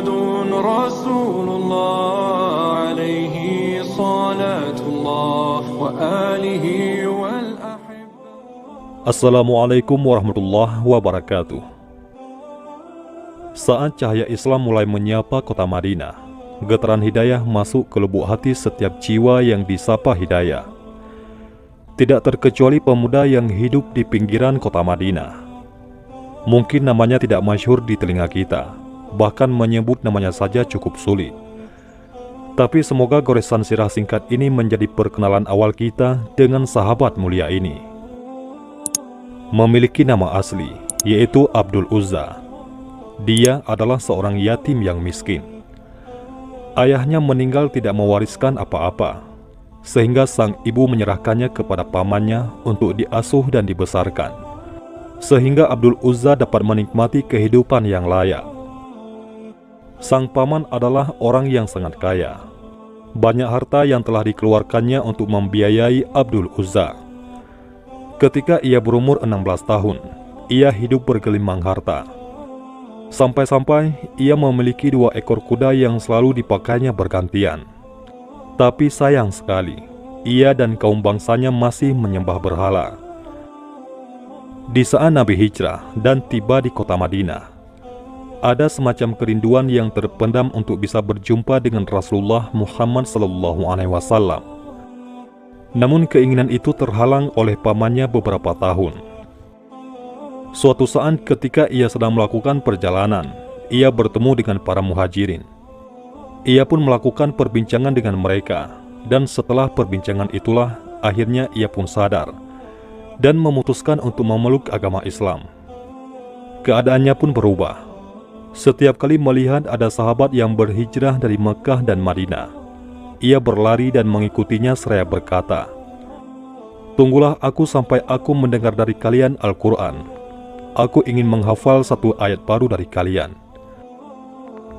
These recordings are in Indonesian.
محمد رسول الله عليه صلاة الله وآله والأحبة. Assalamualaikum warahmatullahi wabarakatuh. Saat cahaya Islam mulai menyapa kota Madinah, getaran hidayah masuk ke lubuk hati setiap jiwa yang disapa hidayah. Tidak terkecuali pemuda yang hidup di pinggiran kota Madinah. Mungkin namanya tidak masyhur di telinga kita, bahkan menyebut namanya saja cukup sulit. Tapi semoga goresan sirah singkat ini menjadi perkenalan awal kita dengan sahabat mulia ini. Memiliki nama asli, yaitu Abdul Uzza. Dia adalah seorang yatim yang miskin. Ayahnya meninggal tidak mewariskan apa-apa, sehingga sang ibu menyerahkannya kepada pamannya untuk diasuh dan dibesarkan, sehingga Abdul Uzza dapat menikmati kehidupan yang layak. Sang paman adalah orang yang sangat kaya. Banyak harta yang telah dikeluarkannya untuk membiayai Abdul Uzza. Ketika ia berumur 16 tahun, ia hidup bergelimang harta. Sampai-sampai ia memiliki 2 ekor kuda yang selalu dipakainya bergantian. Tapi sayang sekali, ia dan kaum bangsanya masih menyembah berhala. Di saat Nabi hijrah dan tiba di kota Madinah, ada semacam kerinduan yang terpendam untuk bisa berjumpa dengan Rasulullah Muhammad SAW. Namun keinginan itu terhalang oleh pamannya beberapa tahun. Suatu saat ketika ia sedang melakukan perjalanan, ia bertemu dengan para muhajirin. Ia pun melakukan perbincangan dengan mereka, dan setelah perbincangan itulah akhirnya ia pun sadar dan memutuskan untuk memeluk agama Islam. Keadaannya pun berubah. Setiap kali melihat ada sahabat yang berhijrah dari Mekah dan Madinah, ia berlari dan mengikutinya seraya berkata, "Tunggulah aku sampai aku mendengar dari kalian Al-Quran. Aku ingin menghafal 1 ayat baru dari kalian."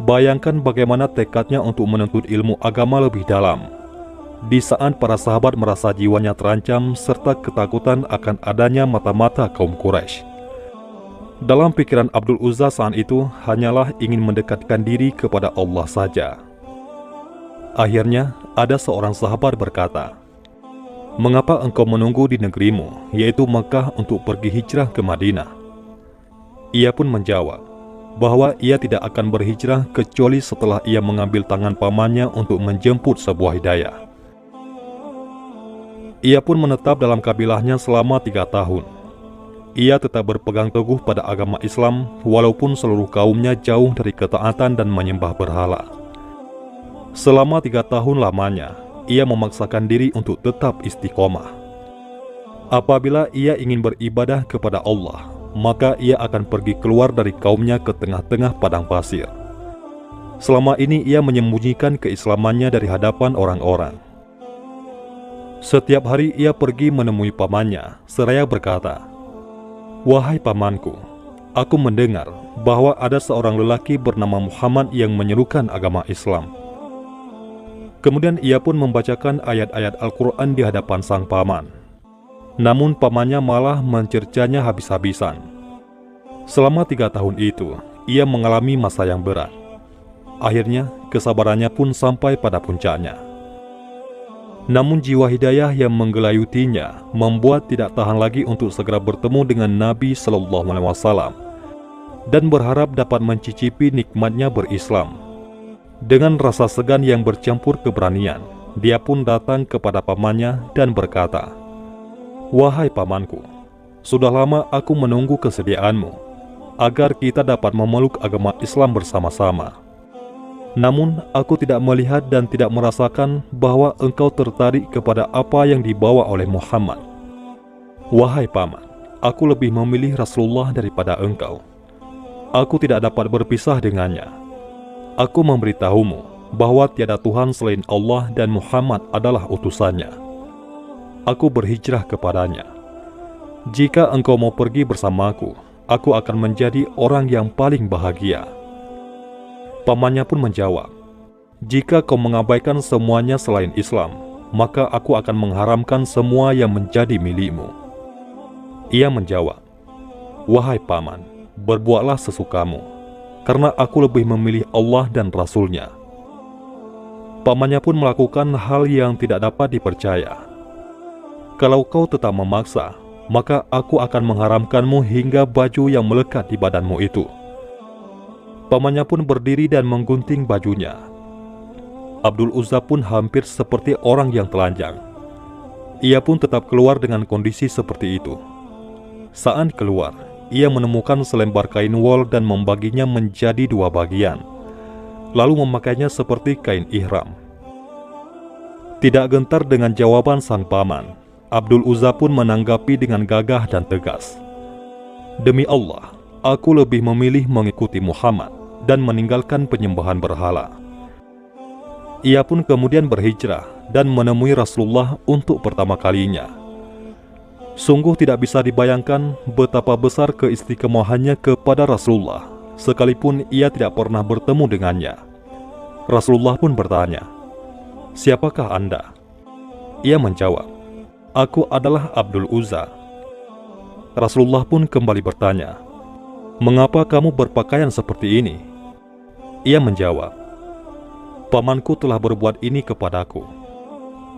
Bayangkan bagaimana tekadnya untuk menuntut ilmu agama lebih dalam, di saat para sahabat merasa jiwanya terancam serta ketakutan akan adanya mata-mata kaum Quraisy. Dalam pikiran Abdul Uzza saat itu hanyalah ingin mendekatkan diri kepada Allah saja. Akhirnya ada seorang sahabat berkata, "Mengapa engkau menunggu di negerimu, yaitu Mekah, untuk pergi hijrah ke Madinah?" Ia pun menjawab bahwa ia tidak akan berhijrah kecuali setelah ia mengambil tangan pamannya untuk menjemput sebuah hidayah. Ia pun menetap dalam kabilahnya selama 3 tahun. Ia tetap berpegang teguh pada agama Islam walaupun seluruh kaumnya jauh dari ketaatan dan menyembah berhala. Selama 3 tahun lamanya, ia memaksakan diri untuk tetap istiqomah. Apabila ia ingin beribadah kepada Allah, maka ia akan pergi keluar dari kaumnya ke tengah-tengah padang pasir. Selama ini ia menyembunyikan keislamannya dari hadapan orang-orang. Setiap hari ia pergi menemui pamannya, seraya berkata, "Wahai pamanku, aku mendengar bahwa ada seorang lelaki bernama Muhammad yang menyerukan agama Islam." Kemudian ia pun membacakan ayat-ayat Al-Quran di hadapan sang paman. Namun pamannya malah mencercanya habis-habisan. Selama 3 tahun itu, ia mengalami masa yang berat. Akhirnya, kesabarannya pun sampai pada puncaknya. Namun jiwa hidayah yang menggelayutinya membuat tidak tahan lagi untuk segera bertemu dengan Nabi SAW dan berharap dapat mencicipi nikmatnya berislam. Dengan rasa segan yang bercampur keberanian, dia pun datang kepada pamannya dan berkata, "Wahai pamanku, sudah lama aku menunggu kesediaanmu agar kita dapat memeluk agama Islam bersama-sama. Namun aku tidak melihat dan tidak merasakan bahwa engkau tertarik kepada apa yang dibawa oleh Muhammad. Wahai paman, aku lebih memilih Rasulullah daripada engkau. Aku tidak dapat berpisah dengannya. Aku memberitahumu bahwa tiada Tuhan selain Allah dan Muhammad adalah utusannya. Aku berhijrah kepadanya. Jika engkau mau pergi bersamaku, aku akan menjadi orang yang paling bahagia." Pamannya pun menjawab, "Jika kau mengabaikan semuanya selain Islam, maka aku akan mengharamkan semua yang menjadi milikmu." Ia menjawab, "Wahai paman, berbuatlah sesukamu. karena aku lebih memilih Allah dan Rasul-Nya." Pamannya pun melakukan hal yang tidak dapat dipercaya. "Kalau kau tetap memaksa, maka aku akan mengharamkanmu hingga baju yang melekat di badanmu itu." Pamannya pun berdiri dan menggunting bajunya. Abdul Uzza pun hampir seperti orang yang telanjang. Ia pun tetap keluar dengan kondisi seperti itu. Saat keluar, ia menemukan selembar kain wol dan membaginya menjadi 2 bagian, lalu memakainya seperti kain ihram. Tidak gentar dengan jawaban sang paman, Abdul Uzza pun menanggapi dengan gagah dan tegas, "Demi Allah, aku lebih memilih mengikuti Muhammad dan meninggalkan penyembahan berhala." Ia pun kemudian berhijrah dan menemui Rasulullah untuk pertama kalinya. Sungguh tidak bisa dibayangkan betapa besar keistiqomahannya kepada Rasulullah, sekalipun ia tidak pernah bertemu dengannya. Rasulullah pun bertanya, "Siapakah Anda?" Ia menjawab, "Aku adalah Abdul Uzza." Rasulullah pun kembali bertanya, "Mengapa kamu berpakaian seperti ini?" Ia menjawab, "Pamanku telah berbuat ini kepadaku.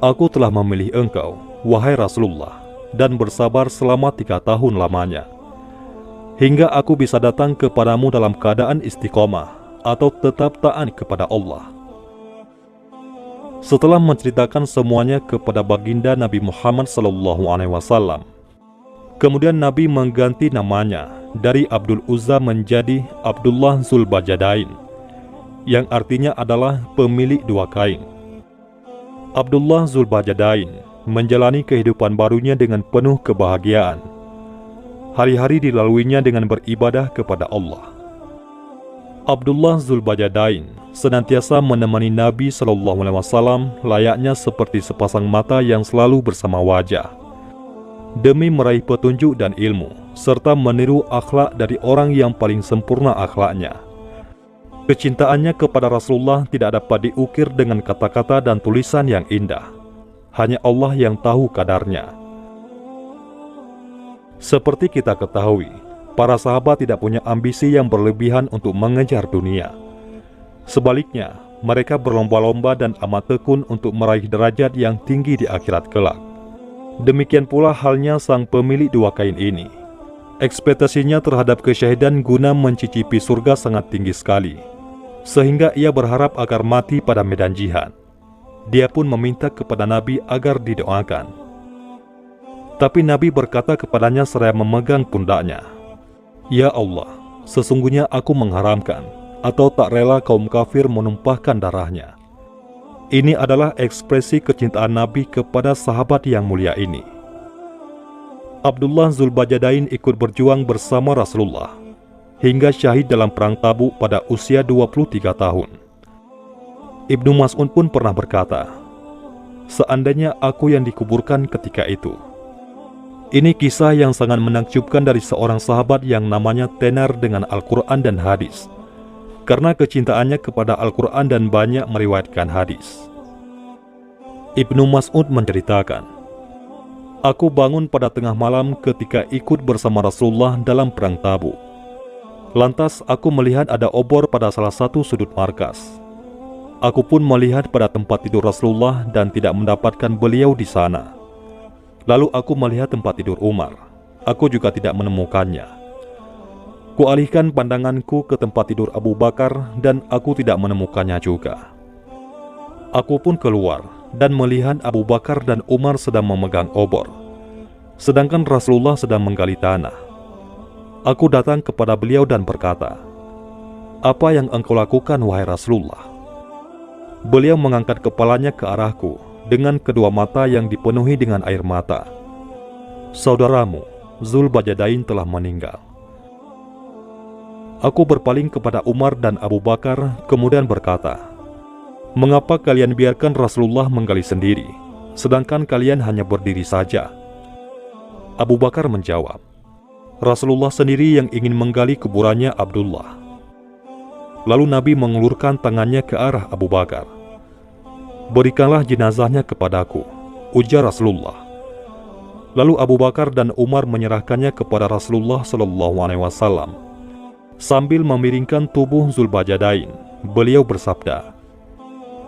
Aku telah memilih engkau, wahai Rasulullah, dan bersabar selama 3 tahun lamanya, hingga aku bisa datang kepadamu dalam keadaan istiqomah atau tetap taat kepada Allah." Setelah menceritakan semuanya kepada baginda Nabi Muhammad SAW, kemudian Nabi mengganti namanya dari Abdul Uzza menjadi Abdullah Zulbajadain, yang artinya adalah pemilik 2 kain. Abdullah Zulbajadain menjalani kehidupan barunya dengan penuh kebahagiaan. Hari-hari dilaluinya dengan beribadah kepada Allah. Abdullah Zulbajadain senantiasa menemani Nabi SAW layaknya seperti sepasang mata yang selalu bersama wajah, demi meraih petunjuk dan ilmu, serta meniru akhlak dari orang yang paling sempurna akhlaknya. Kecintaannya kepada Rasulullah tidak dapat diukir dengan kata-kata dan tulisan yang indah. Hanya Allah yang tahu kadarnya. Seperti kita ketahui, para sahabat tidak punya ambisi yang berlebihan untuk mengejar dunia. Sebaliknya, mereka berlomba-lomba dan amat tekun untuk meraih derajat yang tinggi di akhirat kelak. Demikian pula halnya sang pemilik 2 kain ini. Ekspektasinya terhadap kesyahidan guna mencicipi surga sangat tinggi sekali, sehingga ia berharap agar mati pada medan jihad. Dia pun meminta kepada Nabi agar didoakan. Tapi Nabi berkata kepadanya seraya memegang pundaknya, "Ya Allah, sesungguhnya aku mengharamkan atau tak rela kaum kafir menumpahkan darahnya." Ini adalah ekspresi kecintaan Nabi kepada sahabat yang mulia ini. Abdullah Zulbajadain ikut berjuang bersama Rasulullah hingga syahid dalam perang Tabuk pada usia 23 tahun. Ibnu Mas'ud pun pernah berkata, "Seandainya aku yang dikuburkan ketika itu." Ini kisah yang sangat menakjubkan dari seorang sahabat yang namanya tenar dengan Al-Quran dan hadis, karena kecintaannya kepada Al-Quran dan banyak meriwayatkan hadis. Ibnu Mas'ud menceritakan, "Aku bangun pada tengah malam ketika ikut bersama Rasulullah dalam perang Tabuk. Lantas aku melihat ada obor pada salah satu sudut markas. Aku pun melihat pada tempat tidur Rasulullah dan tidak mendapatkan beliau di sana. Lalu aku melihat tempat tidur Umar. Aku juga tidak menemukannya. Kualihkan pandanganku ke tempat tidur Abu Bakar dan aku tidak menemukannya juga. Aku pun keluar dan melihat Abu Bakar dan Umar sedang memegang obor, sedangkan Rasulullah sedang menggali tanah. Aku datang kepada beliau dan berkata, 'Apa yang engkau lakukan, wahai Rasulullah?' Beliau mengangkat kepalanya ke arahku dengan kedua mata yang dipenuhi dengan air mata. 'Saudaramu, Zulbajadain telah meninggal.' Aku berpaling kepada Umar dan Abu Bakar, kemudian berkata, 'Mengapa kalian biarkan Rasulullah menggali sendiri, sedangkan kalian hanya berdiri saja?' Abu Bakar menjawab, 'Rasulullah sendiri yang ingin menggali kuburannya Abdullah.' Lalu Nabi mengulurkan tangannya ke arah Abu Bakar. 'Berikanlah jenazahnya kepadaku,' ujar Rasulullah. Lalu Abu Bakar dan Umar menyerahkannya kepada Rasulullah SAW. Sambil memiringkan tubuh Zulbajadain, beliau bersabda,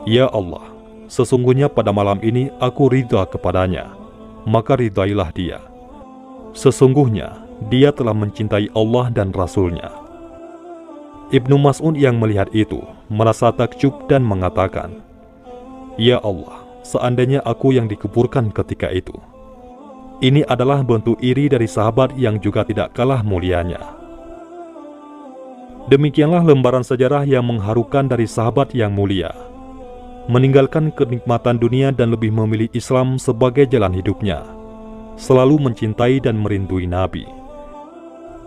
"Ya Allah, sesungguhnya pada malam ini aku ridha kepadanya, maka ridailah dia. Sesungguhnya dia telah mencintai Allah dan Rasul-Nya." Ibnu Mas'ud yang melihat itu merasa takjub dan mengatakan, "Ya Allah, seandainya aku yang dikuburkan ketika itu." Ini adalah bentuk iri dari sahabat yang juga tidak kalah mulianya. Demikianlah lembaran sejarah yang mengharukan dari sahabat yang mulia, meninggalkan kenikmatan dunia dan lebih memilih Islam sebagai jalan hidupnya, selalu mencintai dan merindui Nabi.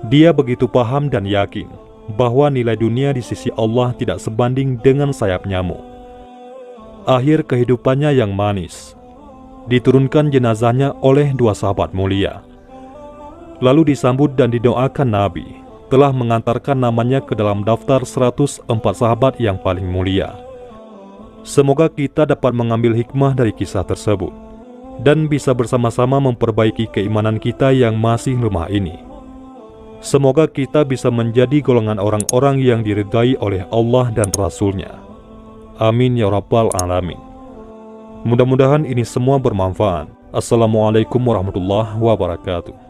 Dia begitu paham dan yakin bahwa nilai dunia di sisi Allah tidak sebanding dengan sayap nyamuk. Akhir kehidupannya yang manis, diturunkan jenazahnya oleh dua sahabat mulia, lalu disambut dan didoakan Nabi telah mengantarkan namanya ke dalam daftar 104 sahabat yang paling mulia. Semoga kita dapat mengambil hikmah dari kisah tersebut dan bisa bersama-sama memperbaiki keimanan kita yang masih lemah ini. Semoga kita bisa menjadi golongan orang-orang yang diridai oleh Allah dan Rasul-Nya. Amin ya rabbal alamin. Mudah-mudahan ini semua bermanfaat. Assalamualaikum warahmatullahi wabarakatuh.